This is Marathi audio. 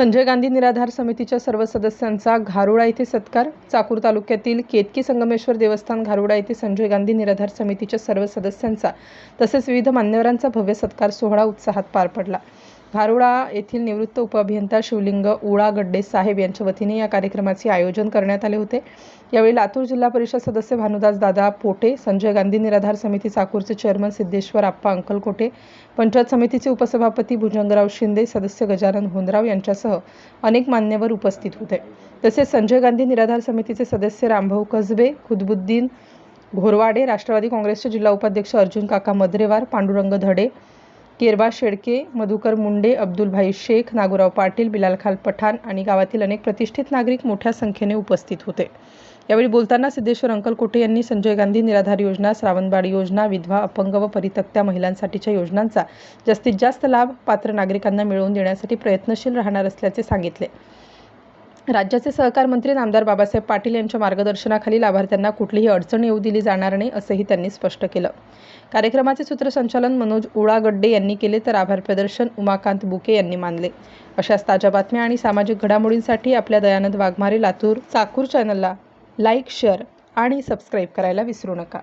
संजय गांधी निराधार समितीच्या सर्व सदस्यांचा घारुळा येथे सत्कार. चाकूर तालुक्यातील केतकी संगमेश्वर देवस्थान घारुळा येथे संजय गांधी निराधार समितीच्या सर्व सदस्यांचा तसेच विविध मान्यवरांचा भव्य सत्कार सोहळा उत्साहात पार पडला. घारुळा येथील निवृत्त उपअभियंता शिवलिंग उळागड्डे साहेब यांच्या वतीने या कार्यक्रमाचे आयोजन करण्यात आले होते. यावेळी लातूर जिल्हा परिषद सदस्य भानुदास दादा पोटे, संजय गांधी निराधार समिती चाकूरचे चेअरमन सिद्धेश्वर आप्पा अंकलकोटे, पंचायत समितीचे उपसभापती भुजंगराव शिंदे, सदस्य गजानन होंदराव यांच्यासह अनेक मान्यवर उपस्थित होते. तसेच संजय गांधी निराधार समितीचे सदस्य रामभाऊ कसबे, खुदबुद्दीन घोरवाडे, राष्ट्रवादी काँग्रेसचे जिल्हा उपाध्यक्ष अर्जुन काका मद्रेवार, पांडुरंग धडे, केरबा शेडके, मधुकर मुंडे, अब्दुलभाई शेख, नागुराव पाटील, बिलालखान पठाण आणि गावातील अनेक प्रतिष्ठित नागरिक मोठ्या संख्येने उपस्थित होते. यावेळी बोलताना सिद्धेश्वर अंकलकोटे यांनी संजय गांधी निराधार योजना, श्रावणबाळ योजना, विधवा, अपंग व परित्यक्त्या महिलांसाठीच्या योजनांचा जास्तीत जास्त लाभ पात्र नागरिकांना मिळवून देण्यासाठी प्रयत्नशील राहणार असल्याचे सांगितले. राज्याचे सहकार मंत्री नामदार बाबासाहेब पाटील यांच्या मार्गदर्शनाखाली लाभार्थ्यांना कुठलीही अडचण येऊ दिली जाणार नाही असंही त्यांनी स्पष्ट केलं. कार्यक्रमाचे सूत्रसंचालन मनोज उळागड्डे यांनी केले तर आभार प्रदर्शन उमाकांत बुके यांनी मानले. अशाच ताज्या बातम्या आणि सामाजिक घडामोडींसाठी आपल्या दयानंद वाघमारे लातूर चाकूर चॅनलला लाईक, शेअर आणि सबस्क्राईब करायला विसरू नका.